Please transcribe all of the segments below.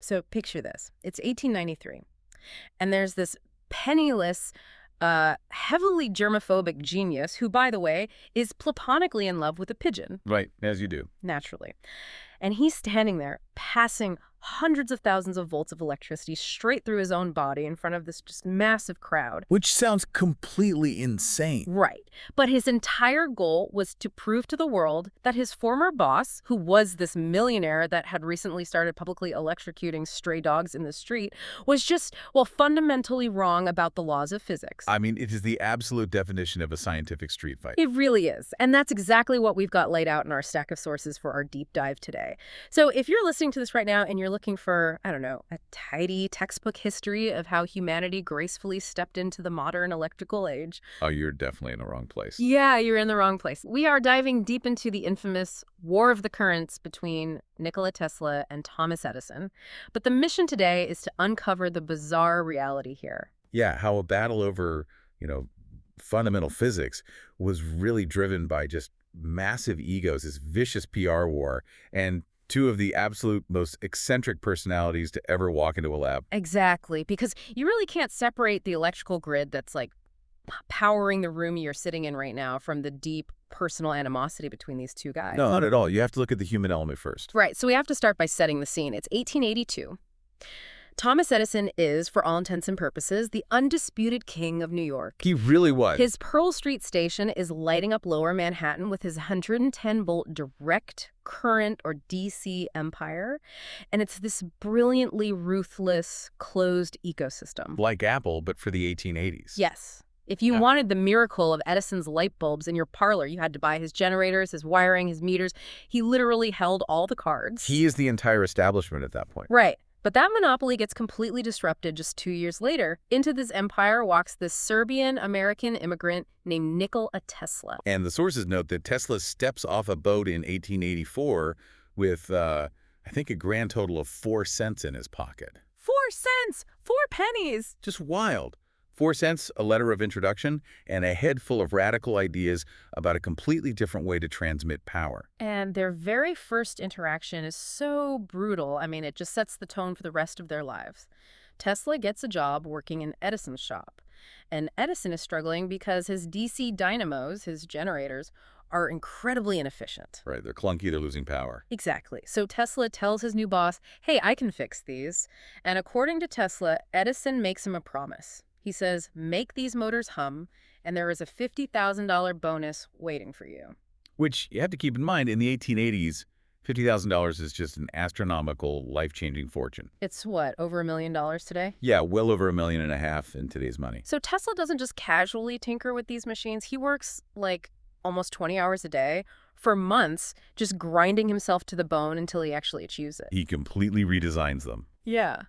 So picture this. It's 1893, and there's this penniless, heavily germophobic genius who, by the way, is platonically in love with a pigeon, Right, as you do. naturally. And he's standing there, passing hundreds of thousands of volts of electricity straight through his own body in front of this just massive crowd. Which sounds completely insane. Right. But his entire goal was to prove to the world that his former boss, who was this millionaire that had recently started publicly electrocuting stray dogs in the street, was just, well, fundamentally wrong about the laws of physics. I mean, it is the absolute definition of a scientific street fight. It really is. And that's exactly what we've got laid out in our stack of sources for our deep dive today. So if you're listening to this right now and you're looking for, I don't know, a tidy textbook history of how humanity gracefully stepped into the modern electrical age, Oh, you're definitely in the wrong place. yeah, you're in the wrong place. We are diving deep into the infamous War of the Currents between Nikola Tesla and Thomas Edison. But the mission today is to uncover the bizarre reality here. Yeah, how a battle over, fundamental physics was really driven by just massive egos, this vicious PR war, and two of the absolute most eccentric personalities to ever walk into a lab. Exactly, because you really can't separate the electrical grid that's like powering the room you're sitting in right now from the deep personal animosity between these two guys. No, not at all. You have to look at the human element first. Right, so we have to start by setting the scene. It's 1882. Thomas Edison is, for all intents and purposes, the undisputed king of New York. He really was. His Pearl Street station is lighting up lower Manhattan with his 110-volt direct current, or DC, empire. And it's this brilliantly ruthless, closed ecosystem. Like Apple, but for the 1880s. Yes. If you Yeah. wanted the miracle of Edison's light bulbs in your parlor, you had to buy his generators, his wiring, his meters. He literally held all the cards. He is the entire establishment at that point. Right. But that monopoly gets completely disrupted just 2 years later. Into this empire walks this Serbian-American immigrant named Nikola Tesla. And the sources note that Tesla steps off a boat in 1884 with, I think, a grand total of 4 cents in his pocket. 4 cents! 4 pennies! Just wild. 4 cents, a letter of introduction, and a head full of radical ideas about a completely different way to transmit power. And their very first interaction is so brutal. I mean, it just sets the tone for the rest of their lives. Tesla gets a job working in Edison's shop. And Edison is struggling because his DC dynamos, his generators, are incredibly inefficient. Right, they're clunky, they're losing power. Exactly. So Tesla tells his new boss, hey, I can fix these. And according to Tesla, Edison makes him a promise. He says, make these motors hum, and there is a $50,000 bonus waiting for you. Which, you have to keep in mind, in the 1880s, $50,000 is just an astronomical, life-changing fortune. It's what, over $1 million today? Yeah, well over $1.5 million in today's money. So Tesla doesn't just casually tinker with these machines. He works like almost 20 hours a day for months, just grinding himself to the bone until he actually achieves it. He completely redesigns them. Yeah.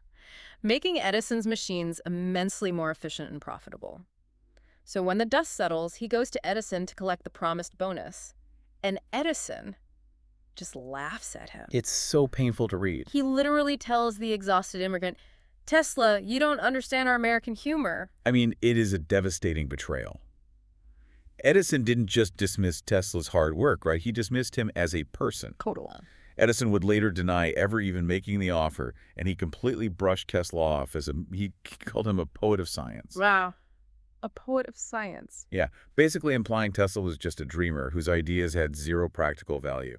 Making Edison's machines immensely more efficient and profitable. So when the dust settles, he goes to Edison to collect the promised bonus. And Edison just laughs at him. It's so painful to read. He literally tells the exhausted immigrant, Tesla, you don't understand our American humor. I mean, it is a devastating betrayal. Edison didn't just dismiss Tesla's hard work, right? He dismissed him as a person. Total. Edison would later deny ever even making the offer, and he completely brushed Tesla off as he called him a poet of science. Wow. A poet of science. Yeah, basically implying Tesla was just a dreamer whose ideas had zero practical value.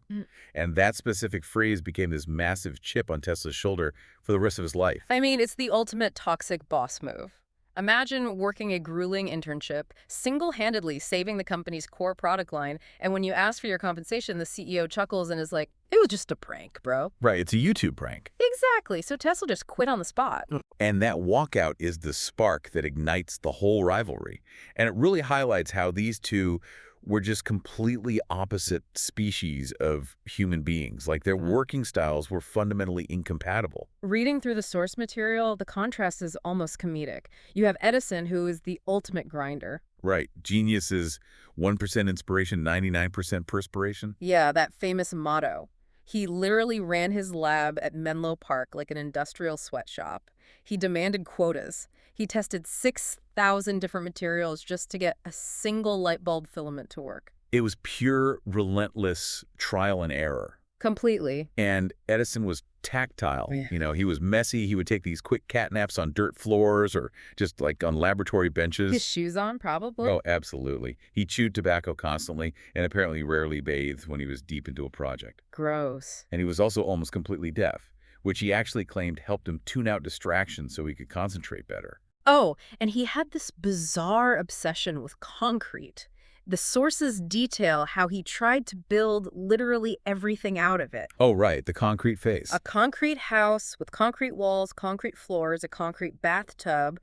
And that specific phrase became this massive chip on Tesla's shoulder for the rest of his life. I mean, it's the ultimate toxic boss move. Imagine working a grueling internship, single-handedly saving the company's core product line, and when you ask for your compensation, the CEO chuckles and is like, it was just a prank, bro. Right, it's a YouTube prank. Exactly. So Tesla just quit on the spot. And that walkout is the spark that ignites the whole rivalry. And it really highlights how these two were just completely opposite species of human beings. Like, their working styles were fundamentally incompatible. Reading through the source material, the contrast is almost comedic. You have Edison, who is the ultimate grinder. Right. Genius is 1% inspiration, 99% perspiration. Yeah, that famous motto. He literally ran his lab at Menlo Park like an industrial sweatshop. He demanded quotas. He tested 6,000 different materials just to get a single light bulb filament to work. It was pure, relentless trial and error. Completely. And Edison was tactile. Yeah. He was messy. He would take these quick cat naps on dirt floors or just like on laboratory His benches. shoes on, probably? Oh, absolutely. He chewed tobacco constantly and apparently rarely bathed when he was deep into a project. Gross. And he was also almost completely deaf, which he actually claimed helped him tune out distractions so he could concentrate better. Oh, and he had this bizarre obsession with concrete. The sources detail how he tried to build literally everything out of it. Oh, right, the concrete face. A concrete house with concrete walls, concrete floors, a concrete bathtub.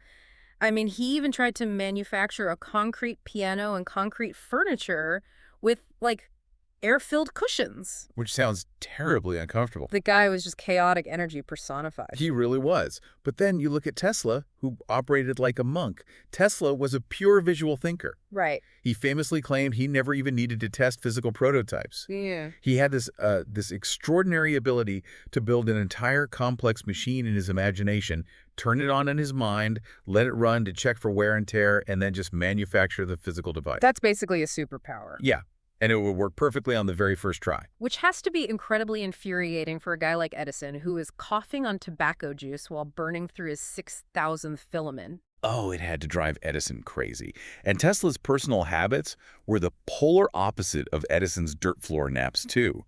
I mean, he even tried to manufacture a concrete piano and concrete furniture with, like, air-filled cushions. Which sounds terribly uncomfortable. The guy was just chaotic energy personified. He really was. But then you look at Tesla, who operated like a monk. Tesla was a pure visual thinker. Right. He famously claimed he never even needed to test physical prototypes. Yeah. He had this extraordinary ability to build an entire complex machine in his imagination, turn it on in his mind, let it run to check for wear and tear, and then just manufacture the physical device. That's basically a superpower. Yeah, and it would work perfectly on the very first try. Which has to be incredibly infuriating for a guy like Edison, who is coughing on tobacco juice while burning through his 6,000th filament. Oh, it had to drive Edison crazy. And Tesla's personal habits were the polar opposite of Edison's dirt floor naps, too.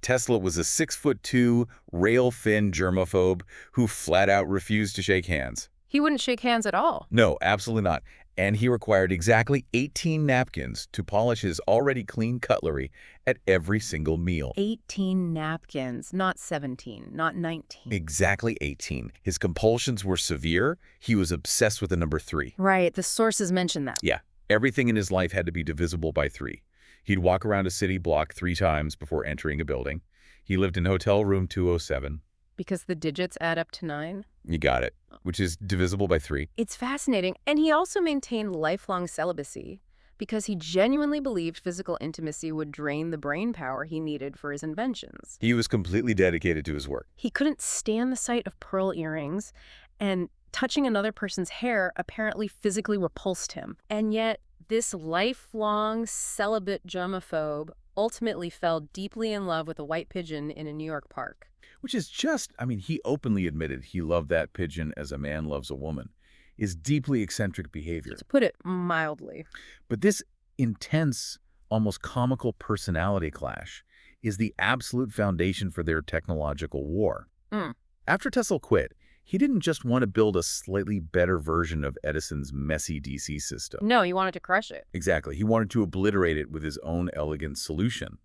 Tesla was a 6'2", rail-thin germaphobe who flat out refused to shake hands. He wouldn't shake hands at all. No, absolutely not. And he required exactly 18 napkins to polish his already clean cutlery at every single meal. 18 napkins, not 17, not 19. Exactly 18. His compulsions were severe. He was obsessed with the number 3. Right, the sources mention that. Yeah, everything in his life had to be divisible by 3. He'd walk around a city block 3 times before entering a building. He lived in hotel room 207. Because the digits add up to 9? You got it, which is divisible by 3. It's fascinating. And he also maintained lifelong celibacy because he genuinely believed physical intimacy would drain the brain power he needed for his inventions. He was completely dedicated to his work. He couldn't stand the sight of pearl earrings, and touching another person's hair apparently physically repulsed him. And yet, this lifelong celibate germaphobe ultimately fell deeply in love with a white pigeon in a New York park. Which is just, he openly admitted he loved that pigeon as a man loves a woman, is deeply eccentric behavior. To put it mildly. But this intense, almost comical personality clash is the absolute foundation for their technological war. After Tesla quit, he didn't just want to build a slightly better version of Edison's messy DC system. No, he wanted to crush it. Exactly. He wanted to obliterate it with his own elegant solution,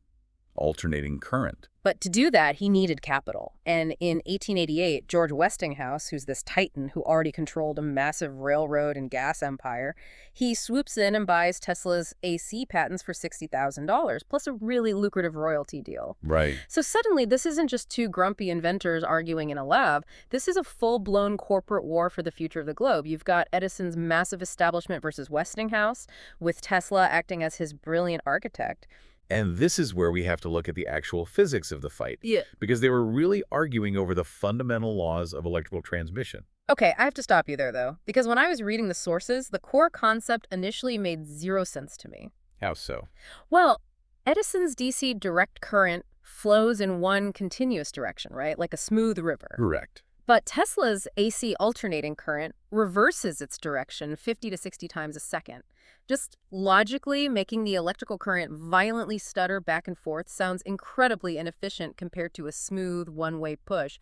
alternating current. But to do that, he needed capital. And in 1888, George Westinghouse, who's this titan who already controlled a massive railroad and gas empire, he swoops in and buys Tesla's AC patents for $60,000, plus a really lucrative royalty deal. Right. So suddenly, this isn't just two grumpy inventors arguing in a lab. This is a full-blown corporate war for the future of the globe. You've got Edison's massive establishment versus Westinghouse, with Tesla acting as his brilliant architect. And this is where we have to look at the actual physics of the fight. Yeah. Because they were really arguing over the fundamental laws of electrical transmission. Okay, I have to stop you there, though, because when I was reading the sources, the core concept initially made zero sense to me. How so? Well, Edison's DC direct current flows in one continuous direction, right? Like a smooth river. Correct. But Tesla's AC alternating current reverses its direction 50 to 60 times a second. Just logically, making the electrical current violently stutter back and forth sounds incredibly inefficient compared to a smooth one-way push.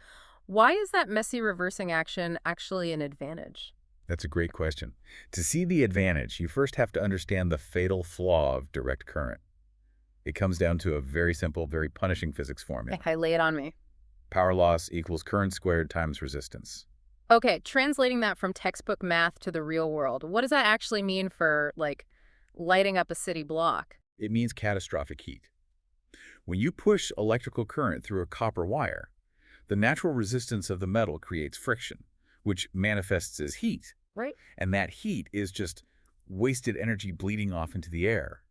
Why is that messy reversing action actually an advantage? That's a great question. To see the advantage, you first have to understand the fatal flaw of direct current. It comes down to a very simple, very punishing physics formula. Okay, lay it on me. Power loss equals current squared times resistance. Okay, translating that from textbook math to the real world, what does that actually mean for, like, lighting up a city block? It means catastrophic heat. When you push electrical current through a copper wire, the natural resistance of the metal creates friction, which manifests as heat. Right. And that heat is just wasted energy bleeding off into the air.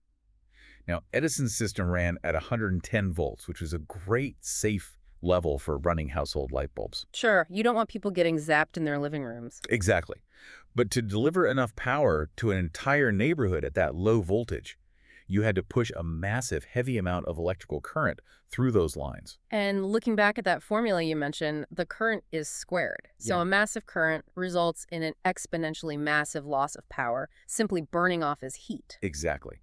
Now, Edison's system ran at 110 volts, which was a great, safe level for running household light bulbs. Sure, you don't want people getting zapped in their living rooms. Exactly. But to deliver enough power to an entire neighborhood at that low voltage, You had to push a massive, heavy amount of electrical current through those lines. And looking back at that formula you mentioned, the current is squared. So Yeah. a massive current results in an exponentially massive loss of power, simply burning off as heat. Exactly.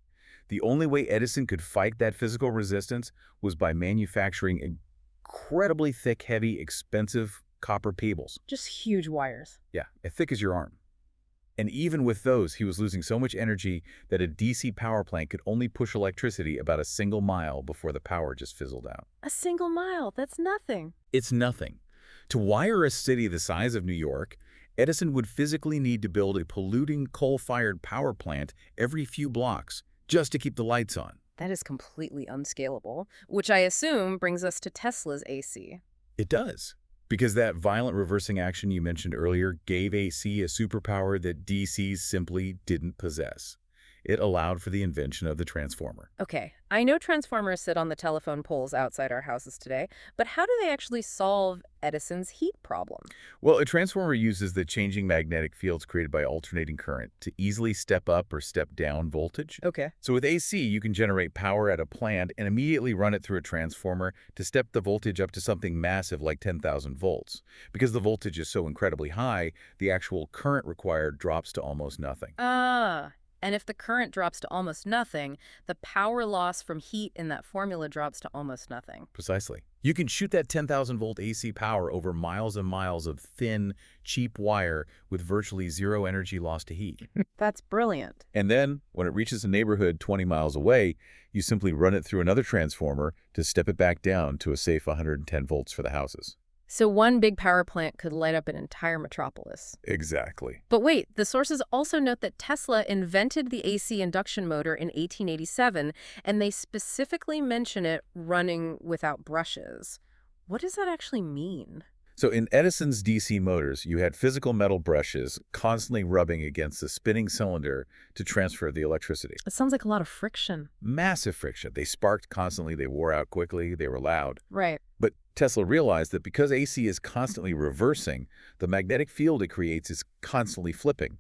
The only way Edison could fight that physical resistance was by manufacturing incredibly thick, heavy, expensive copper cables. Just huge wires. Yeah, as thick as your arm. And even with those, he was losing so much energy that a DC power plant could only push electricity about a single mile before the power just fizzled out. A single mile, that's nothing. It's nothing. To wire a city the size of New York, Edison would physically need to build a polluting coal-fired power plant every few blocks just to keep the lights on. That is completely unscalable, which I assume brings us to Tesla's AC. It does. Because that violent reversing action you mentioned earlier gave AC a superpower that DCs simply didn't possess. It allowed for the invention of the transformer. Okay, I know transformers sit on the telephone poles outside our houses today, but how do they actually solve Edison's heat problem? Well, a transformer uses the changing magnetic fields created by alternating current to easily step up or step down voltage. Okay. So with AC, you can generate power at a plant and immediately run it through a transformer to step the voltage up to something massive like 10,000 volts. Because the voltage is so incredibly high, the actual current required drops to almost nothing. And if the current drops to almost nothing, the power loss from heat in that formula drops to almost nothing. Precisely. You can shoot that 10,000 volt AC power over miles and miles of thin, cheap wire with virtually zero energy loss to heat. That's brilliant. And then, when it reaches a neighborhood 20 miles away, you simply run it through another transformer to step it back down to a safe 110 volts for the houses. So one big power plant could light up an entire metropolis. Exactly. But wait, the sources also note that Tesla invented the AC induction motor in 1887, and they specifically mention it running without brushes. What does that actually mean? So in Edison's DC motors, you had physical metal brushes constantly rubbing against the spinning cylinder to transfer the electricity. It sounds like a lot of friction. Massive friction. They sparked constantly, they wore out quickly, they were loud. Right. But Tesla realized that because AC is constantly reversing, the magnetic field it creates is constantly flipping.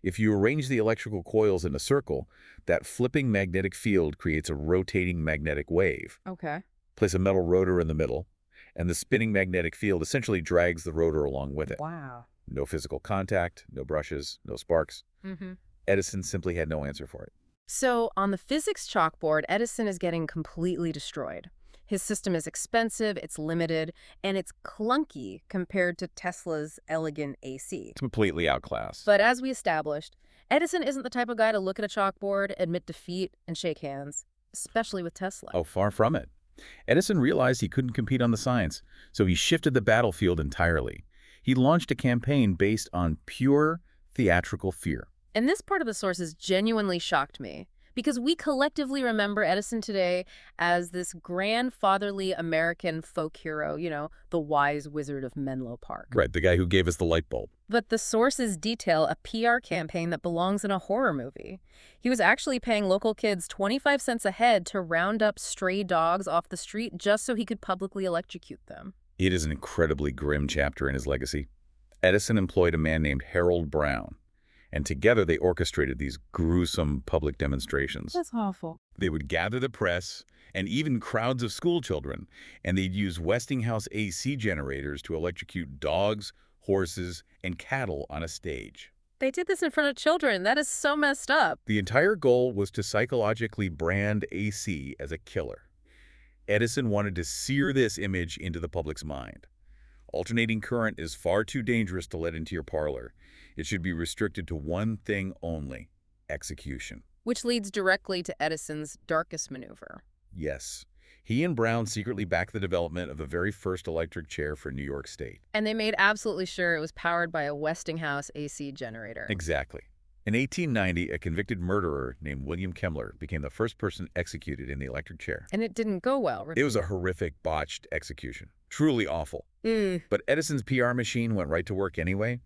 If you arrange the electrical coils in a circle, that flipping magnetic field creates a rotating magnetic wave. Okay. Place a metal rotor in the middle, and the spinning magnetic field essentially drags the rotor along with it. Wow. No physical contact, no brushes, no sparks. Edison simply had no answer for it. So on the physics chalkboard, Edison is getting completely destroyed. His system is expensive, it's limited, and it's clunky compared to Tesla's elegant AC. Completely outclassed. But as we established, Edison isn't the type of guy to look at a chalkboard, admit defeat, and shake hands, especially with Tesla. Oh, far from it. Edison realized he couldn't compete on the science, so he shifted the battlefield entirely. He launched a campaign based on pure theatrical fear. And this part of the sources genuinely shocked me, because we collectively remember Edison today as this grandfatherly American folk hero, the wise wizard of Menlo Park. Right, the guy who gave us the light bulb. But the sources detail a PR campaign that belongs in a horror movie. He was actually paying local kids 25 cents a head to round up stray dogs off the street just so he could publicly electrocute them. It is an incredibly grim chapter in his legacy. Edison employed a man named Harold Brown, and together they orchestrated these gruesome public demonstrations. That's awful. They would gather the press and even crowds of school children, and they'd use Westinghouse AC generators to electrocute dogs, horses, and cattle on a stage. They did this in front of children. That is so messed up. The entire goal was to psychologically brand AC as a killer. Edison wanted to sear this image into the public's mind. Alternating current is far too dangerous to let into your parlor. It should be restricted to one thing only: execution. Which leads directly to Edison's darkest maneuver. Yes. He and Brown secretly backed the development of the very first electric chair for New York State. And they made absolutely sure it was powered by a Westinghouse AC generator. Exactly. In 1890, a convicted murderer named William Kemmler became the first person executed in the electric chair. And it didn't go well. It was a horrific, botched execution. Truly awful. But Edison's PR machine went right to work anyway.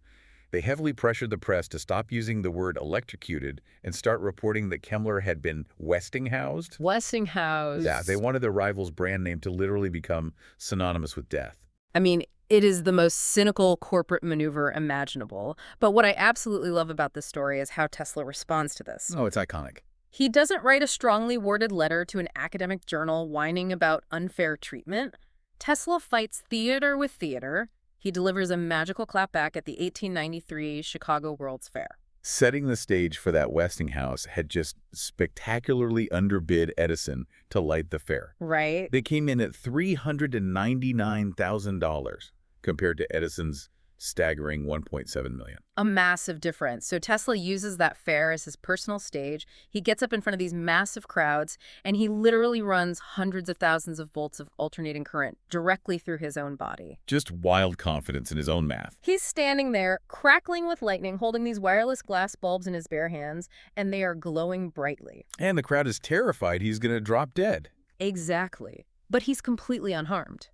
They heavily pressured the press to stop using the word electrocuted and start reporting that Kemmler had been Westinghoused. Westinghouse. Yeah, they wanted their rival's brand name to literally become synonymous with death. I mean, it is the most cynical corporate maneuver imaginable. But what I absolutely love about this story is how Tesla responds to this. Oh, it's iconic. He doesn't write a strongly worded letter to an academic journal whining about unfair treatment. Tesla fights theater with theater. He delivers a magical clapback at the 1893 Chicago World's Fair. Setting the stage for that Westinghouse had just spectacularly underbid Edison to light the fair. Right? They came in at $399,000 compared to Edison's staggering $1.7 million. A massive difference. So Tesla uses that fair as his personal stage. He gets up in front of these massive crowds, and he literally runs hundreds of thousands of volts of alternating current directly through his own body. Just wild confidence in his own math. He's standing there, crackling with lightning, holding these wireless glass bulbs in his bare hands, and they are glowing brightly. And the crowd is terrified he's going to drop dead. Exactly. But he's completely unharmed.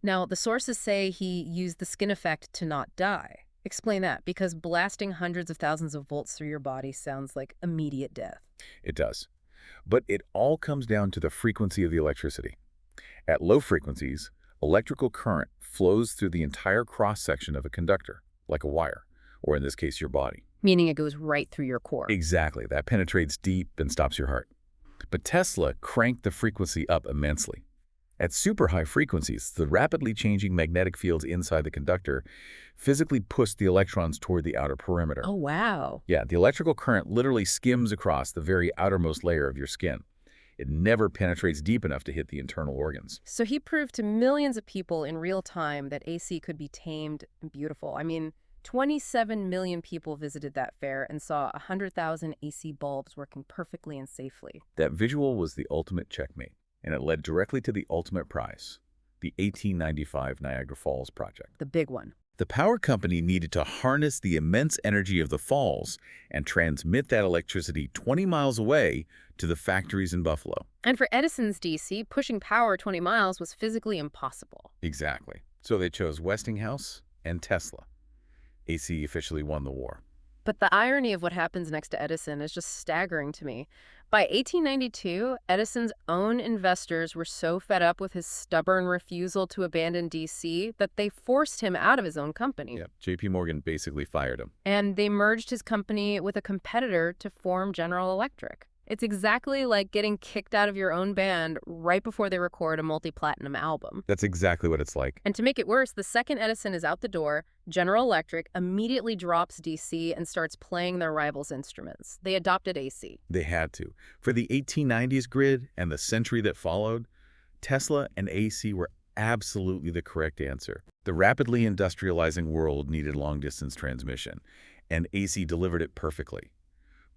Now, the sources say he used the skin effect to not die. Explain that, because blasting hundreds of thousands of volts through your body sounds like immediate death. It does. But it all comes down to the frequency of the electricity. At low frequencies, electrical current flows through the entire cross-section of a conductor, like a wire, or in this case, your body. Meaning it goes right through your core. Exactly. That penetrates deep and stops your heart. But Tesla cranked the frequency up immensely. At super high frequencies, the rapidly changing magnetic fields inside the conductor physically push the electrons toward the outer perimeter. Oh, wow. Yeah, the electrical current literally skims across the very outermost layer of your skin. It never penetrates deep enough to hit the internal organs. So he proved to millions of people in real time that AC could be tamed and beautiful. I mean, 27 million people visited that fair and saw 100,000 AC bulbs working perfectly and safely. That visual was the ultimate checkmate, and it led directly to the ultimate prize, the 1895 Niagara Falls project. The big one. The power company needed to harness the immense energy of the falls and transmit that electricity 20 miles away to the factories in Buffalo. And for Edison's DC, pushing power 20 miles was physically impossible. Exactly. So they chose Westinghouse and Tesla. AC officially won the war. But the irony of what happens next to Edison is just staggering to me. By 1892, Edison's own investors were so fed up with his stubborn refusal to abandon DC that they forced him out of his own company. Yep. J.P. Morgan basically fired him. And they merged his company with a competitor to form General Electric. It's exactly like getting kicked out of your own band right before they record a multi-platinum album. That's exactly what it's like. And to make it worse, the second Edison is out the door, General Electric immediately drops DC and starts playing their rivals' instruments. They adopted AC. They had to. For the 1890s grid and the century that followed, Tesla and AC were absolutely the correct answer. The rapidly industrializing world needed long-distance transmission, and AC delivered it perfectly.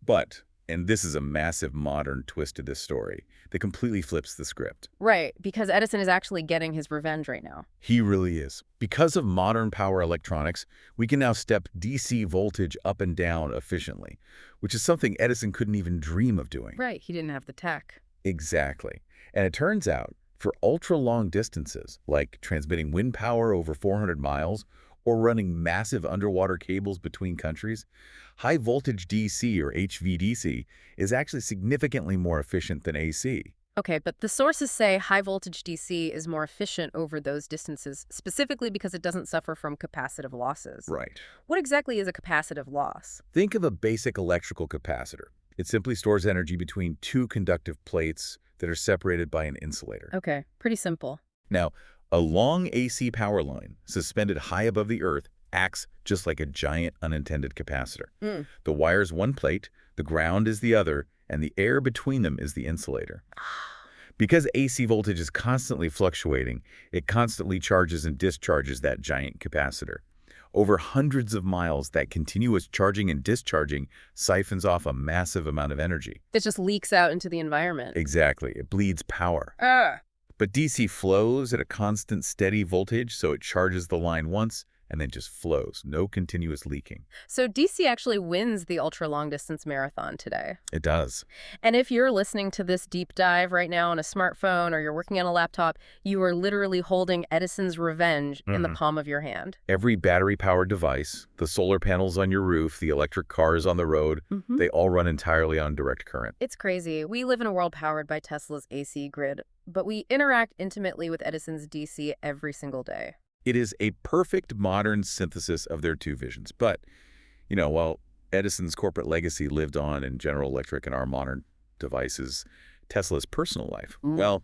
But, and this is a massive modern twist to this story, that completely flips the script. Right, because Edison is actually getting his revenge right now. He really is. Because of modern power electronics, we can now step DC voltage up and down efficiently, which is something Edison couldn't even dream of doing. Right, he didn't have the tech. Exactly. And it turns out, for ultra-long distances, like transmitting wind power over 400 miles or running massive underwater cables between countries, high-voltage DC, or HVDC, is actually significantly more efficient than AC. Okay, but the sources say high-voltage DC is more efficient over those distances, specifically because it doesn't suffer from capacitive losses. Right. What exactly is a capacitive loss? Think of a basic electrical capacitor. It simply stores energy between two conductive plates that are separated by an insulator. Okay, pretty simple. Now, a long AC power line suspended high above the Earth acts just like a giant unintended capacitor. The wire's one plate, the ground is the other, and the air between them is the insulator. Because AC voltage is constantly fluctuating, it constantly charges and discharges that giant capacitor. Over hundreds of miles, that continuous charging and discharging siphons off a massive amount of energy. It just leaks out into the environment. Exactly. It bleeds power. But DC flows at a constant, steady voltage, so it charges the line once and then just flows. No continuous leaking. So DC actually wins the ultra-long-distance marathon today. It does. And if you're listening to this deep dive right now on a smartphone or you're working on a laptop, you are literally holding Edison's revenge in the palm of your hand. Every battery-powered device, the solar panels on your roof, the electric cars on the road, they all run entirely on direct current. It's crazy. We live in a world powered by Tesla's AC grid, but we interact intimately with Edison's DC every single day. It is a perfect modern synthesis of their two visions. But, while Edison's corporate legacy lived on in General Electric and our modern devices Tesla's personal life. Mm. Well,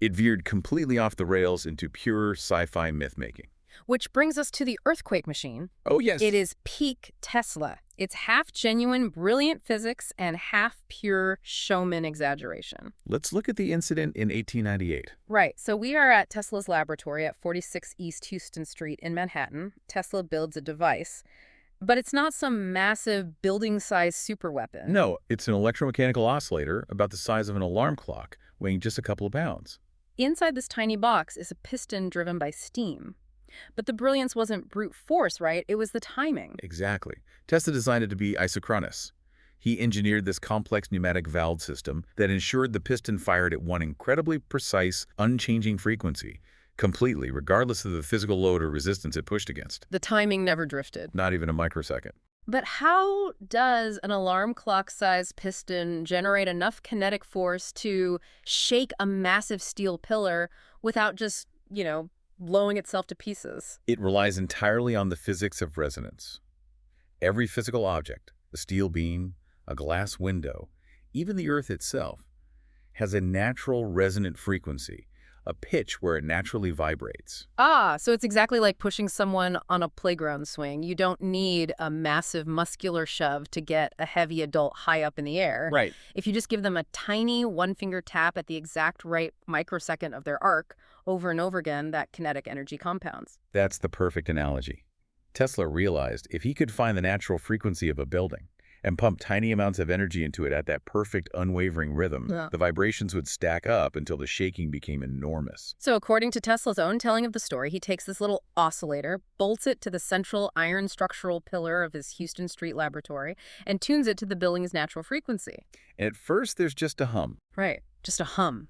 it veered completely off the rails into pure sci-fi myth-making. Which brings us to the earthquake machine. Oh, yes. It is peak Tesla. It's half genuine, brilliant physics and half pure showman exaggeration. Let's look at the incident in 1898. Right. So we are at Tesla's laboratory at 46 East Houston Street in Manhattan. Tesla builds a device, but it's not some massive building-sized superweapon. No, it's an electromechanical oscillator about the size of an alarm clock, weighing just a couple of pounds. Inside this tiny box is a piston driven by steam. But the brilliance wasn't brute force, right? It was the timing. Exactly. Tesla designed it to be isochronous. He engineered this complex pneumatic valve system that ensured the piston fired at one incredibly precise, unchanging frequency, completely, regardless of the physical load or resistance it pushed against. The timing never drifted. Not even a microsecond. But how does an alarm clock-sized piston generate enough kinetic force to shake a massive steel pillar without just, blowing itself to pieces? It relies entirely on the physics of resonance. Every physical object, a steel beam, a glass window, even the Earth itself, has a natural resonant frequency, a pitch where it naturally vibrates. Ah, so it's exactly like pushing someone on a playground swing. You don't need a massive muscular shove to get a heavy adult high up in the air. Right. If you just give them a tiny one-finger tap at the exact right microsecond of their arc over and over again, that kinetic energy compounds. That's the perfect analogy. Tesla realized if he could find the natural frequency of a building and pump tiny amounts of energy into it at that perfect, unwavering rhythm, Yeah. the vibrations would stack up until the shaking became enormous. So according to Tesla's own telling of the story, he takes this little oscillator, bolts it to the central iron structural pillar of his Houston Street laboratory, and tunes it to the building's natural frequency. And at first, there's just a hum. Right, just a hum.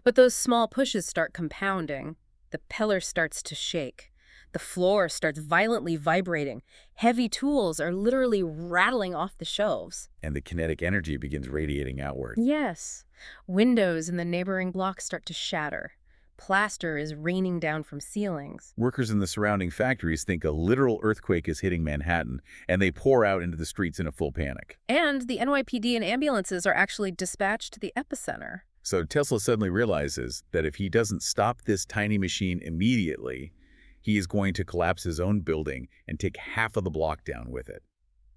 But those small pushes start compounding. The pillar starts to shake. The floor starts violently vibrating. Heavy tools are literally rattling off the shelves. And the kinetic energy begins radiating outward. Yes. Windows in the neighboring blocks start to shatter. Plaster is raining down from ceilings. Workers in the surrounding factories think a literal earthquake is hitting Manhattan, and they pour out into the streets in a full panic. And the NYPD and ambulances are actually dispatched to the epicenter. So Tesla suddenly realizes that if he doesn't stop this tiny machine immediately, he is going to collapse his own building and take half of the block down with it.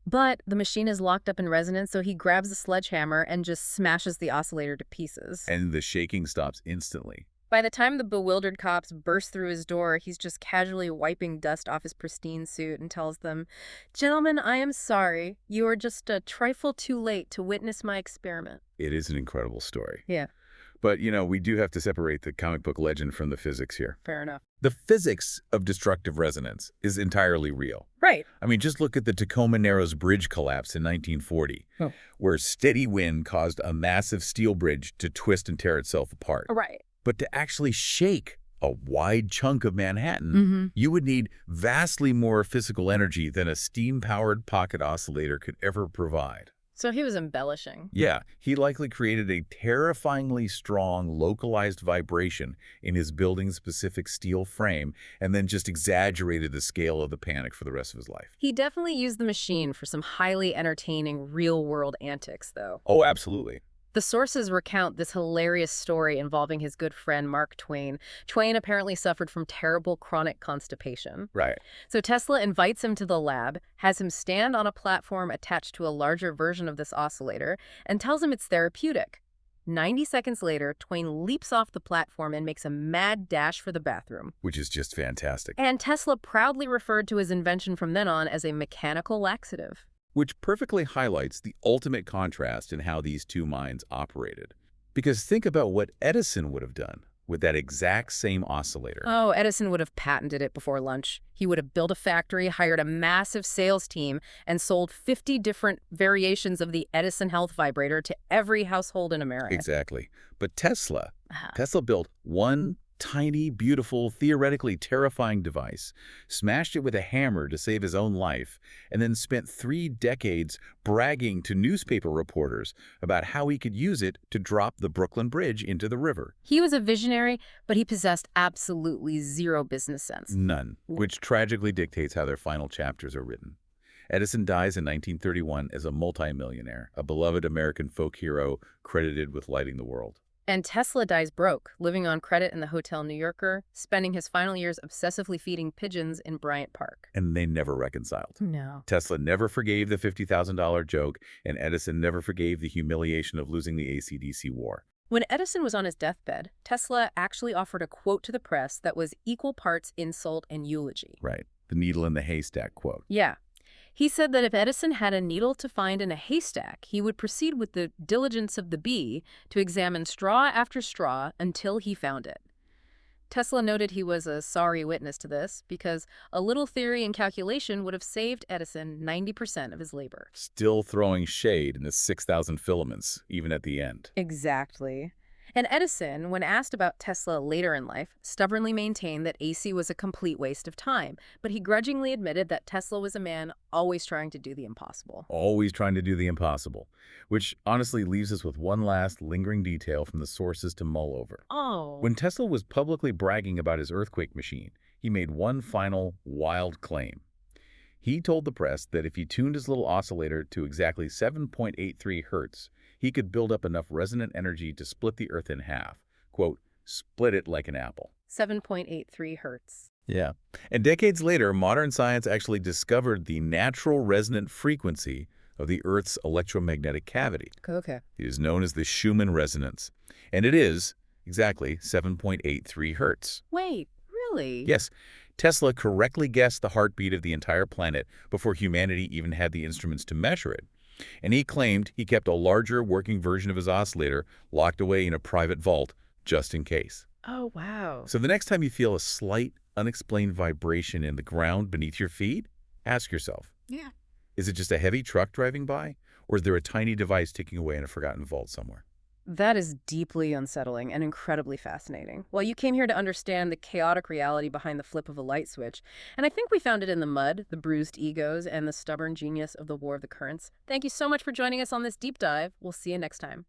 But the machine is locked up in resonance, so he grabs a sledgehammer and just smashes the oscillator to pieces. And the shaking stops instantly. By the time the bewildered cops burst through his door, he's just casually wiping dust off his pristine suit and tells them, "Gentlemen, I am sorry. You are just a trifle too late to witness my experiment." It is an incredible story. Yeah, But, we do have to separate the comic book legend from the physics here. fair enough. The physics of destructive resonance is entirely real. Right. I mean, just look at the Tacoma Narrows Bridge collapse in 1940, where steady wind caused a massive steel bridge to twist and tear itself apart. Right. But to actually shake a wide chunk of Manhattan, you would need vastly more physical energy than a steam-powered pocket oscillator could ever provide. So he was embellishing. Yeah, he likely created a terrifyingly strong, localized vibration in his building's specific steel frame and then just exaggerated the scale of the panic for the rest of his life. He definitely used the machine for some highly entertaining real-world antics, though. Oh, absolutely. The sources recount this hilarious story involving his good friend Mark Twain. Twain apparently suffered from terrible chronic constipation. Right. So Tesla invites him to the lab, has him stand on a platform attached to a larger version of this oscillator, and tells him it's therapeutic. 90 seconds later, Twain leaps off the platform and makes a mad dash for the bathroom. Which is just fantastic. And Tesla proudly referred to his invention from then on as a mechanical laxative. Which perfectly highlights the ultimate contrast in how these two minds operated. Because think about what Edison would have done with that exact same oscillator. Oh, Edison would have patented it before lunch. He would have built a factory, hired a massive sales team, and sold 50 different variations of the Edison health vibrator to every household in America. Exactly. But Tesla built one tiny, beautiful, theoretically terrifying device, smashed it with a hammer to save his own life, and then spent 3 decades bragging to newspaper reporters about how he could use it to drop the Brooklyn Bridge into the river. He was a visionary, but he possessed absolutely zero business sense. None, which tragically dictates how their final chapters are written. Edison dies in 1931 as a multimillionaire, a beloved American folk hero credited with lighting the world. And Tesla dies broke, living on credit in the Hotel New Yorker, spending his final years obsessively feeding pigeons in Bryant Park. And they never reconciled. No. Tesla never forgave the $50,000 joke, and Edison never forgave the humiliation of losing the AC/DC war. When Edison was on his deathbed, Tesla actually offered a quote to the press that was equal parts insult and eulogy. Right. The needle in the haystack quote. Yeah. He said that if Edison had a needle to find in a haystack, he would proceed with the diligence of the bee to examine straw after straw until he found it. Tesla noted he was a sorry witness to this because a little theory and calculation would have saved Edison 90% of his labor. Still throwing shade in the 6,000 filaments, even at the end. Exactly. And Edison, when asked about Tesla later in life, stubbornly maintained that AC was a complete waste of time, but he grudgingly admitted that Tesla was a man always trying to do the impossible. Always trying to do the impossible, which honestly leaves us with one last lingering detail from the sources to mull over. Oh. When Tesla was publicly bragging about his earthquake machine, he made one final wild claim. He told the press that if he tuned his little oscillator to exactly 7.83 hertz, he could build up enough resonant energy to split the Earth in half. Quote, split it like an apple. 7.83 hertz. Yeah. And decades later, modern science actually discovered the natural resonant frequency of the Earth's electromagnetic cavity. Okay. It is known as the Schumann resonance, and it is exactly 7.83 hertz. Wait, really? Yes, Tesla correctly guessed the heartbeat of the entire planet before humanity even had the instruments to measure it. And he claimed he kept a larger working version of his oscillator locked away in a private vault just in case. Oh, wow. So the next time you feel a slight, unexplained vibration in the ground beneath your feet, ask yourself, Yeah. is it just a heavy truck driving by, or is there a tiny device ticking away in a forgotten vault somewhere? That is deeply unsettling and incredibly fascinating. Well, you came here to understand the chaotic reality behind the flip of a light switch, and I think we found it in the mud, the bruised egos, and the stubborn genius of the War of the Currents. Thank you so much for joining us on this deep dive. We'll see you next time.